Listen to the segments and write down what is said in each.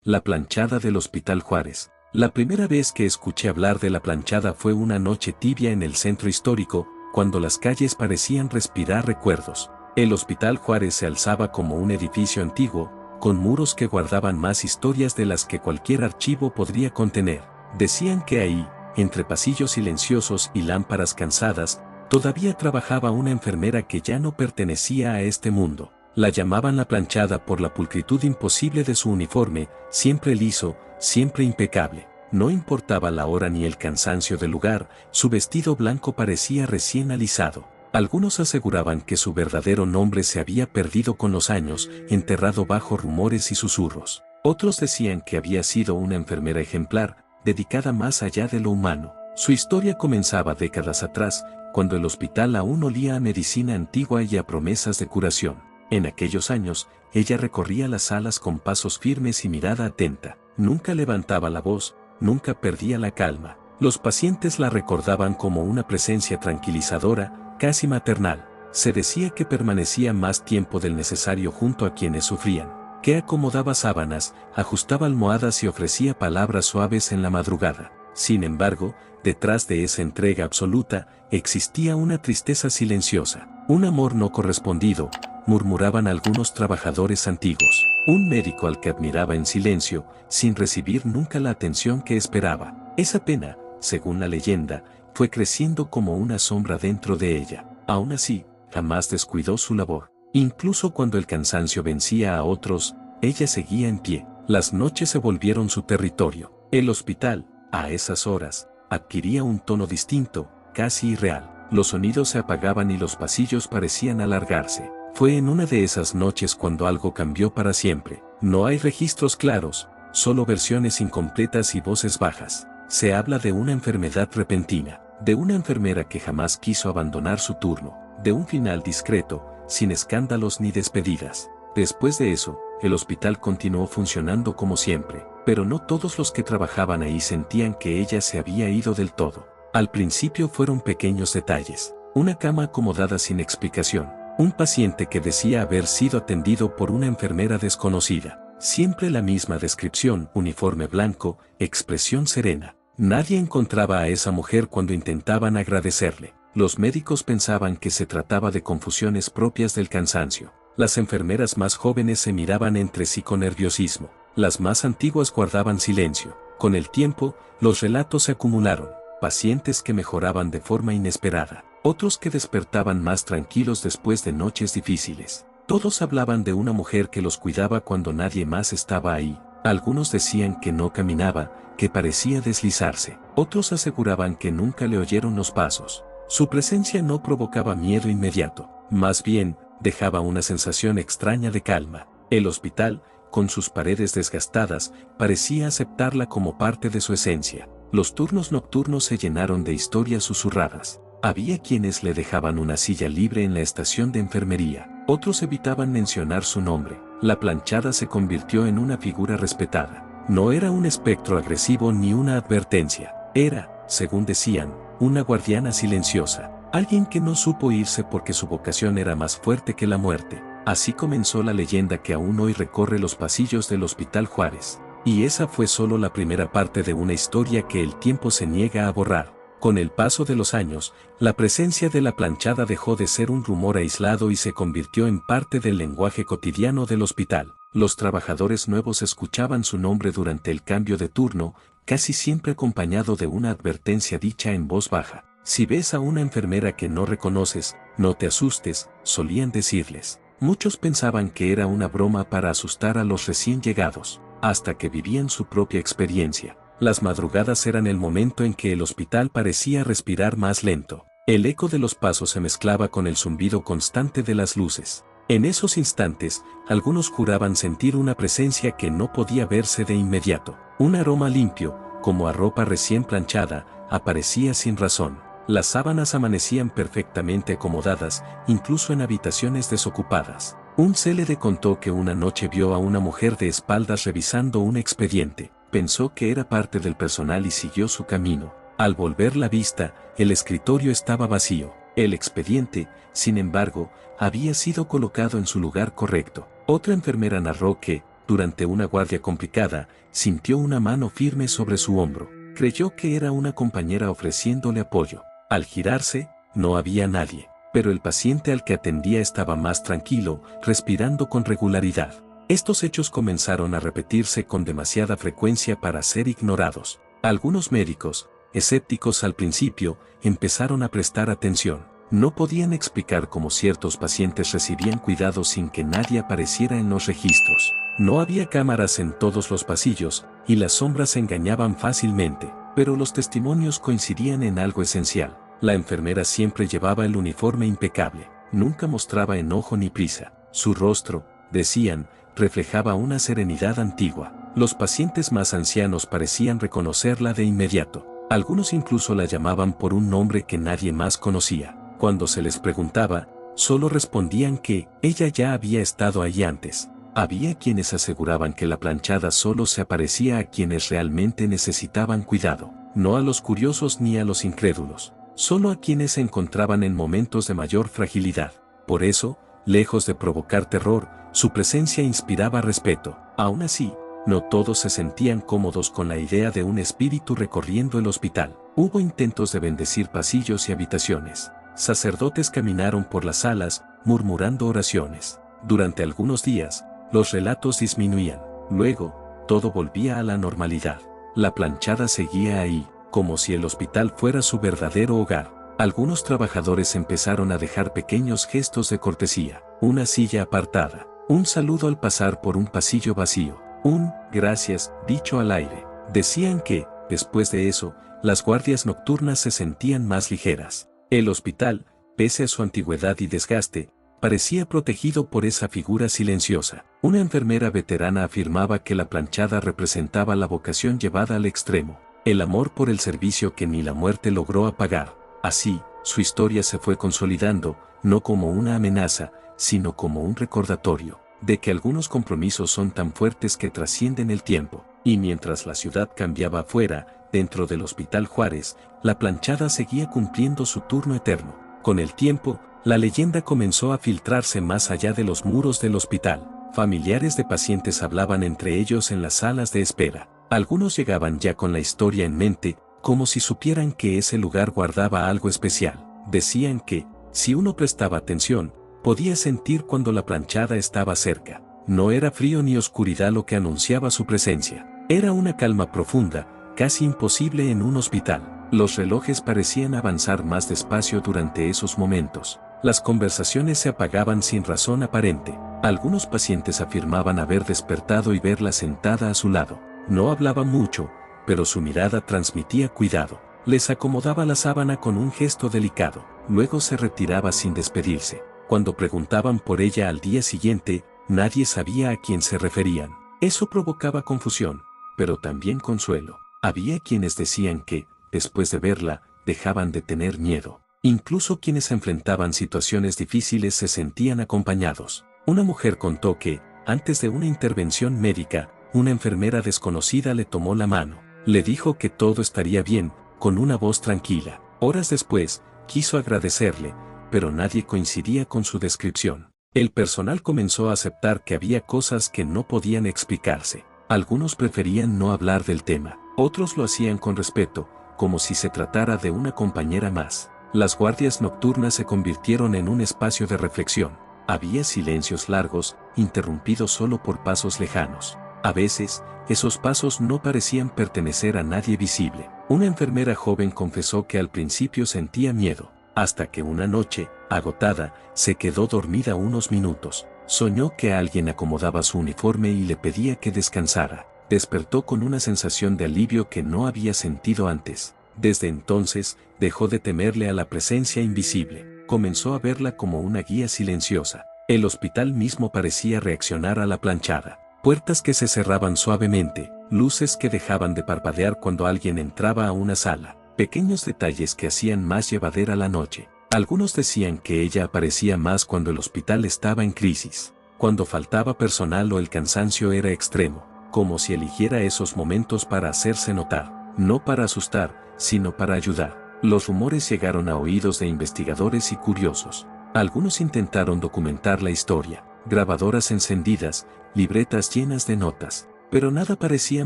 La planchada del Hospital Juárez. La primera vez que escuché hablar de la planchada fue una noche tibia en el centro histórico, cuando las calles parecían respirar recuerdos. El Hospital Juárez se alzaba como un edificio antiguo, con muros que guardaban más historias de las que cualquier archivo podría contener. Decían que ahí, entre pasillos silenciosos y lámparas cansadas, todavía trabajaba una enfermera que ya no pertenecía a este mundo. La llamaban la planchada por la pulcritud imposible de su uniforme, siempre liso, siempre impecable. No importaba la hora ni el cansancio del lugar, su vestido blanco parecía recién alisado. Algunos aseguraban que su verdadero nombre se había perdido con los años, enterrado bajo rumores y susurros. Otros decían que había sido una enfermera ejemplar, dedicada más allá de lo humano. Su historia comenzaba décadas atrás, cuando el hospital aún olía a medicina antigua y a promesas de curación. En aquellos años, ella recorría las salas con pasos firmes y mirada atenta. Nunca levantaba la voz, nunca perdía la calma. Los pacientes la recordaban como una presencia tranquilizadora, casi maternal. Se decía que permanecía más tiempo del necesario junto a quienes sufrían, que acomodaba sábanas, ajustaba almohadas y ofrecía palabras suaves en la madrugada. Sin embargo, detrás de esa entrega absoluta, existía una tristeza silenciosa, un amor no correspondido, murmuraban algunos trabajadores antiguos. Un médico al que admiraba en silencio, sin recibir nunca la atención que esperaba. Esa pena, según la leyenda, fue creciendo como una sombra dentro de ella. Aún así, jamás descuidó su labor. Incluso cuando el cansancio vencía a otros, ella seguía en pie. Las noches se volvieron su territorio. El hospital, a esas horas, adquiría un tono distinto, casi irreal. Los sonidos se apagaban y los pasillos parecían alargarse. Fue en una de esas noches cuando algo cambió para siempre. No hay registros claros, solo versiones incompletas y voces bajas. Se habla de una enfermedad repentina, de una enfermera que jamás quiso abandonar su turno, de un final discreto, sin escándalos ni despedidas. Después de eso, el hospital continuó funcionando como siempre, pero no todos los que trabajaban ahí sentían que ella se había ido del todo. Al principio fueron pequeños detalles, una cama acomodada sin explicación, un paciente que decía haber sido atendido por una enfermera desconocida. Siempre la misma descripción, uniforme blanco, expresión serena. Nadie encontraba a esa mujer cuando intentaban agradecerle. Los médicos pensaban que se trataba de confusiones propias del cansancio. Las enfermeras más jóvenes se miraban entre sí con nerviosismo. Las más antiguas guardaban silencio. Con el tiempo, los relatos se acumularon. Pacientes que mejoraban de forma inesperada. Otros que despertaban más tranquilos después de noches difíciles. Todos hablaban de una mujer que los cuidaba cuando nadie más estaba ahí. Algunos decían que no caminaba, que parecía deslizarse. Otros aseguraban que nunca le oyeron los pasos. Su presencia no provocaba miedo inmediato. Más bien, dejaba una sensación extraña de calma. El hospital, con sus paredes desgastadas, parecía aceptarla como parte de su esencia. Los turnos nocturnos se llenaron de historias susurradas. Había quienes le dejaban una silla libre en la estación de enfermería. Otros evitaban mencionar su nombre. La planchada se convirtió en una figura respetada. No era un espectro agresivo ni una advertencia. Era, según decían, una guardiana silenciosa. Alguien que no supo irse porque su vocación era más fuerte que la muerte. Así comenzó la leyenda que aún hoy recorre los pasillos del Hospital Juárez. Y esa fue solo la primera parte de una historia que el tiempo se niega a borrar. Con el paso de los años, la presencia de la planchada dejó de ser un rumor aislado y se convirtió en parte del lenguaje cotidiano del hospital. Los trabajadores nuevos escuchaban su nombre durante el cambio de turno, casi siempre acompañado de una advertencia dicha en voz baja. Si ves a una enfermera que no reconoces, no te asustes, solían decirles. Muchos pensaban que era una broma para asustar a los recién llegados, hasta que vivían su propia experiencia. Las madrugadas eran el momento en que el hospital parecía respirar más lento. El eco de los pasos se mezclaba con el zumbido constante de las luces. En esos instantes, algunos juraban sentir una presencia que no podía verse de inmediato. Un aroma limpio, como a ropa recién planchada, aparecía sin razón. Las sábanas amanecían perfectamente acomodadas, incluso en habitaciones desocupadas. Un célebre contó que una noche vio a una mujer de espaldas revisando un expediente. Pensó que era parte del personal y siguió su camino. Al volver la vista, el escritorio estaba vacío. El expediente, sin embargo, había sido colocado en su lugar correcto. Otra enfermera narró que, Durante una guardia complicada, sintió una mano firme sobre su hombro. Creyó que era una compañera ofreciéndole apoyo. Al girarse, no había nadie, pero el paciente al que atendía estaba más tranquilo, respirando con regularidad. Estos hechos comenzaron a repetirse con demasiada frecuencia para ser ignorados. Algunos médicos, escépticos al principio, empezaron a prestar atención. No podían explicar cómo ciertos pacientes recibían cuidado sin que nadie apareciera en los registros. No había cámaras en todos los pasillos, y las sombras engañaban fácilmente, pero los testimonios coincidían en algo esencial. La enfermera siempre llevaba el uniforme impecable, nunca mostraba enojo ni prisa. Su rostro, decían, reflejaba una serenidad antigua. Los pacientes más ancianos parecían reconocerla de inmediato. Algunos incluso la llamaban por un nombre que nadie más conocía. Cuando se les preguntaba, solo respondían que ella ya había estado allí antes. Había quienes aseguraban que la planchada solo se aparecía a quienes realmente necesitaban cuidado, no a los curiosos ni a los incrédulos, solo a quienes se encontraban en momentos de mayor fragilidad. Por eso, lejos de provocar terror, su presencia inspiraba respeto. Aún así, no todos se sentían cómodos con la idea de un espíritu recorriendo el hospital. Hubo intentos de bendecir pasillos y habitaciones. Sacerdotes caminaron por las salas, murmurando oraciones. Durante algunos días, los relatos disminuían. Luego, todo volvía a la normalidad. La planchada seguía ahí, como si el hospital fuera su verdadero hogar. Algunos trabajadores empezaron a dejar pequeños gestos de cortesía. Una silla apartada, un saludo al pasar por un pasillo vacío, un gracias dicho al aire. Decían que, después de eso, las guardias nocturnas se sentían más ligeras. El hospital, pese a su antigüedad y desgaste, parecía protegido por esa figura silenciosa. Una enfermera veterana afirmaba que la planchada representaba la vocación llevada al extremo, el amor por el servicio que ni la muerte logró apagar. Así, su historia se fue consolidando, no como una amenaza, sino como un recordatorio de que algunos compromisos son tan fuertes que trascienden el tiempo. Y mientras la ciudad cambiaba afuera, dentro del Hospital Juárez, la planchada seguía cumpliendo su turno eterno. Con el tiempo, la leyenda comenzó a filtrarse más allá de los muros del hospital. Familiares de pacientes hablaban entre ellos en las salas de espera. Algunos llegaban ya con la historia en mente, como si supieran que ese lugar guardaba algo especial. Decían que, si uno prestaba atención, podía sentir cuando la planchada estaba cerca. No era frío ni oscuridad lo que anunciaba su presencia. Era una calma profunda, casi imposible en un hospital. Los relojes parecían avanzar más despacio durante esos momentos. Las conversaciones se apagaban sin razón aparente. Algunos pacientes afirmaban haber despertado y verla sentada a su lado. No hablaba mucho, pero su mirada transmitía cuidado. Les acomodaba la sábana con un gesto delicado. Luego se retiraba sin despedirse. Cuando preguntaban por ella al día siguiente, nadie sabía a quién se referían. Eso provocaba confusión, pero también consuelo. Había quienes decían que, después de verla, dejaban de tener miedo. Incluso quienes enfrentaban situaciones difíciles se sentían acompañados. Una mujer contó que, antes de una intervención médica, una enfermera desconocida le tomó la mano. Le dijo que todo estaría bien, con una voz tranquila. Horas después, quiso agradecerle, pero nadie coincidía con su descripción. El personal comenzó a aceptar que había cosas que no podían explicarse. Algunos preferían no hablar del tema, otros lo hacían con respeto, como si se tratara de una compañera más. Las guardias nocturnas se convirtieron en un espacio de reflexión. Había silencios largos, interrumpidos solo por pasos lejanos. A veces, esos pasos no parecían pertenecer a nadie visible. Una enfermera joven confesó que al principio sentía miedo, hasta que una noche, agotada, se quedó dormida unos minutos. Soñó que alguien acomodaba su uniforme y le pedía que descansara. Despertó con una sensación de alivio que no había sentido antes. Desde entonces, dejó de temerle a la presencia invisible. Comenzó a verla como una guía silenciosa. El hospital mismo parecía reaccionar a la planchada. Puertas que se cerraban suavemente, luces que dejaban de parpadear cuando alguien entraba a una sala, pequeños detalles que hacían más llevadera la noche. Algunos decían que ella aparecía más cuando el hospital estaba en crisis, cuando faltaba personal o el cansancio era extremo, como si eligiera esos momentos para hacerse notar, no para asustar, sino para ayudar. Los rumores llegaron a oídos de investigadores y curiosos. Algunos intentaron documentar la historia, grabadoras encendidas, libretas llenas de notas. Pero nada parecía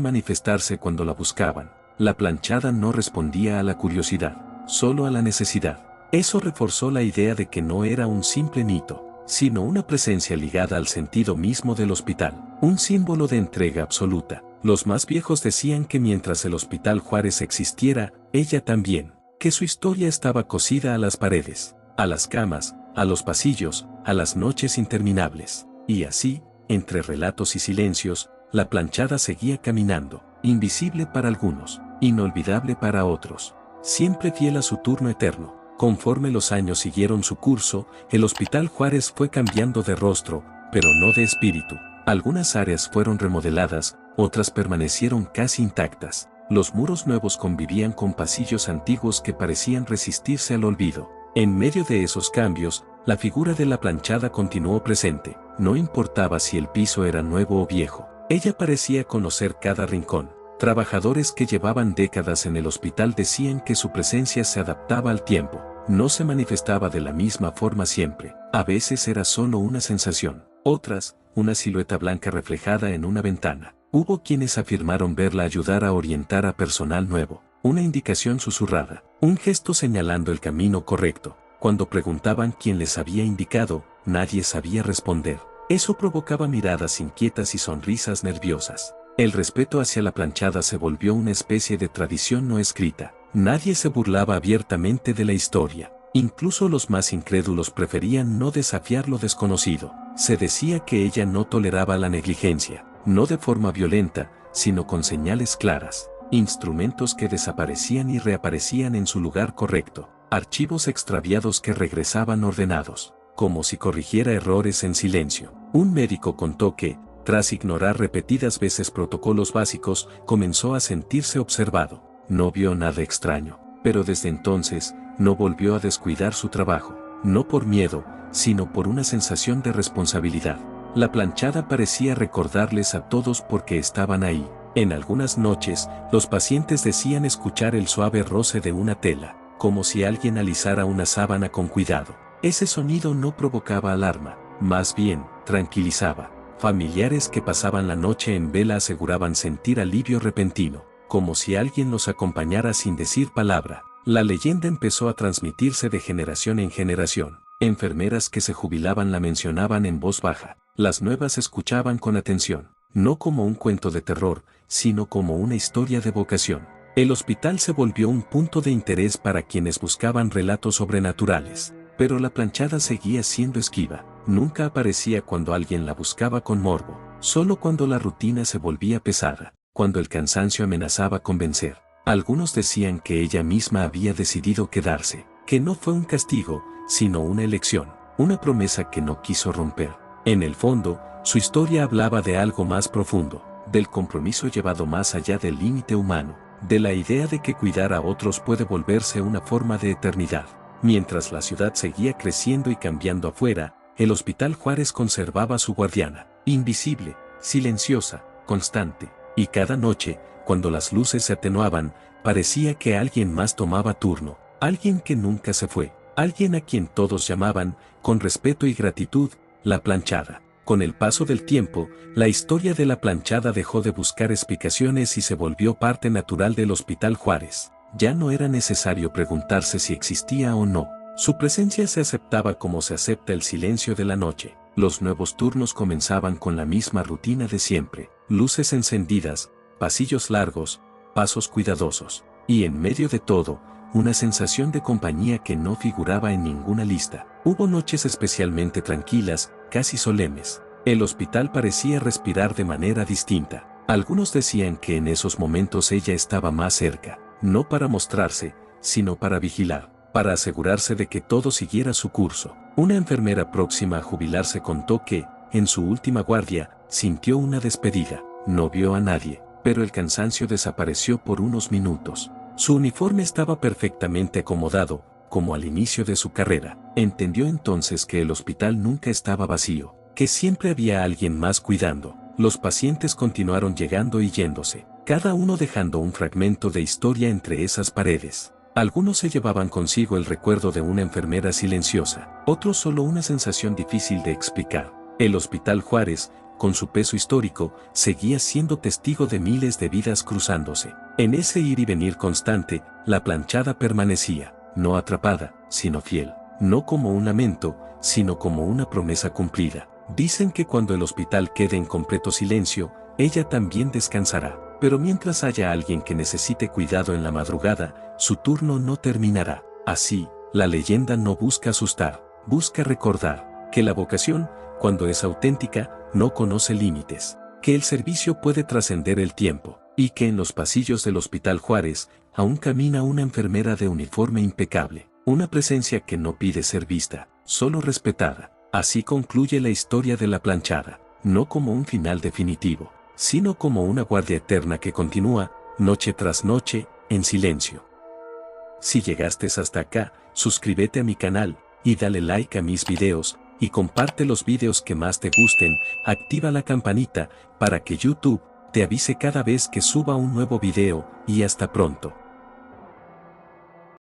manifestarse cuando la buscaban. La planchada no respondía a la curiosidad, solo a la necesidad. Eso reforzó la idea de que no era un simple mito, sino una presencia ligada al sentido mismo del hospital, un símbolo de entrega absoluta. Los más viejos decían que mientras el Hospital Juárez existiera, ella también, que su historia estaba cosida a las paredes, a las camas, a los pasillos, a las noches interminables. Y así, entre relatos y silencios, la planchada seguía caminando, invisible para algunos, inolvidable para otros, siempre fiel a su turno eterno. Conforme los años siguieron su curso, el Hospital Juárez fue cambiando de rostro, pero no de espíritu. Algunas áreas fueron remodeladas, otras permanecieron casi intactas. Los muros nuevos convivían con pasillos antiguos que parecían resistirse al olvido. En medio de esos cambios, la figura de la planchada continuó presente. No importaba si el piso era nuevo o viejo. Ella parecía conocer cada rincón. Trabajadores que llevaban décadas en el hospital decían que su presencia se adaptaba al tiempo. No se manifestaba de la misma forma siempre. A veces era solo una sensación. Otras, una silueta blanca reflejada en una ventana. Hubo quienes afirmaron verla ayudar a orientar a personal nuevo. Una indicación susurrada. Un gesto señalando el camino correcto. Cuando preguntaban quién les había indicado, nadie sabía responder. Eso provocaba miradas inquietas y sonrisas nerviosas. El respeto hacia la planchada se volvió una especie de tradición no escrita. Nadie se burlaba abiertamente de la historia. Incluso los más incrédulos preferían no desafiar lo desconocido. Se decía que ella no toleraba la negligencia, no de forma violenta, sino con señales claras, instrumentos que desaparecían y reaparecían en su lugar correcto, archivos extraviados que regresaban ordenados, como si corrigiera errores en silencio. Un médico contó que, tras ignorar repetidas veces protocolos básicos, comenzó a sentirse observado. No vio nada extraño, pero desde entonces, no volvió a descuidar su trabajo, no por miedo, sino por una sensación de responsabilidad. La planchada parecía recordarles a todos por qué estaban ahí. En algunas noches, los pacientes decían escuchar el suave roce de una tela, como si alguien alisara una sábana con cuidado. Ese sonido no provocaba alarma, más bien, tranquilizaba. Familiares que pasaban la noche en vela aseguraban sentir alivio repentino, como si alguien los acompañara sin decir palabra. La leyenda empezó a transmitirse de generación en generación. Enfermeras que se jubilaban la mencionaban en voz baja. Las nuevas escuchaban con atención, no como un cuento de terror, sino como una historia de vocación. El hospital se volvió un punto de interés para quienes buscaban relatos sobrenaturales. Pero la planchada seguía siendo esquiva. Nunca aparecía cuando alguien la buscaba con morbo, solo cuando la rutina se volvía pesada, cuando el cansancio amenazaba con vencer. Algunos decían que ella misma había decidido quedarse, que no fue un castigo, sino una elección, una promesa que no quiso romper. En el fondo, su historia hablaba de algo más profundo, del compromiso llevado más allá del límite humano, de la idea de que cuidar a otros puede volverse una forma de eternidad. Mientras la ciudad seguía creciendo y cambiando afuera, el Hospital Juárez conservaba su guardiana, invisible, silenciosa, constante, y cada noche, cuando las luces se atenuaban, parecía que alguien más tomaba turno, alguien que nunca se fue, alguien a quien todos llamaban, con respeto y gratitud, la planchada. Con el paso del tiempo, la historia de la planchada dejó de buscar explicaciones y se volvió parte natural del Hospital Juárez. Ya no era necesario preguntarse si existía o no. Su presencia se aceptaba como se acepta el silencio de la noche. Los nuevos turnos comenzaban con la misma rutina de siempre. Luces encendidas, pasillos largos, pasos cuidadosos. Y en medio de todo, una sensación de compañía que no figuraba en ninguna lista. Hubo noches especialmente tranquilas, casi solemnes. El hospital parecía respirar de manera distinta. Algunos decían que en esos momentos ella estaba más cerca, no para mostrarse, sino para vigilar, para asegurarse de que todo siguiera su curso. Una enfermera próxima a jubilarse contó que, en su última guardia, sintió una despedida. No vio a nadie, pero el cansancio desapareció por unos minutos. Su uniforme estaba perfectamente acomodado, como al inicio de su carrera. Entendió entonces que el hospital nunca estaba vacío, que siempre había alguien más cuidando. Los pacientes continuaron llegando y yéndose, cada uno dejando un fragmento de historia entre esas paredes. Algunos se llevaban consigo el recuerdo de una enfermera silenciosa, otros solo una sensación difícil de explicar. El Hospital Juárez, con su peso histórico, seguía siendo testigo de miles de vidas cruzándose. En ese ir y venir constante, la planchada permanecía, no atrapada, sino fiel, no como un lamento, sino como una promesa cumplida. Dicen que cuando el hospital quede en completo silencio, ella también descansará. Pero mientras haya alguien que necesite cuidado en la madrugada, su turno no terminará. Así, la leyenda no busca asustar, busca recordar que la vocación, cuando es auténtica, no conoce límites, que el servicio puede trascender el tiempo, y que en los pasillos del Hospital Juárez aún camina una enfermera de uniforme impecable, una presencia que no pide ser vista, solo respetada. Así concluye la historia de la planchada, no como un final definitivo, sino como una guardia eterna que continúa, noche tras noche, en silencio. Si llegaste hasta acá, suscríbete a mi canal, y dale like a mis videos, y comparte los videos que más te gusten, activa la campanita, para que YouTube te avise cada vez que suba un nuevo video, y hasta pronto.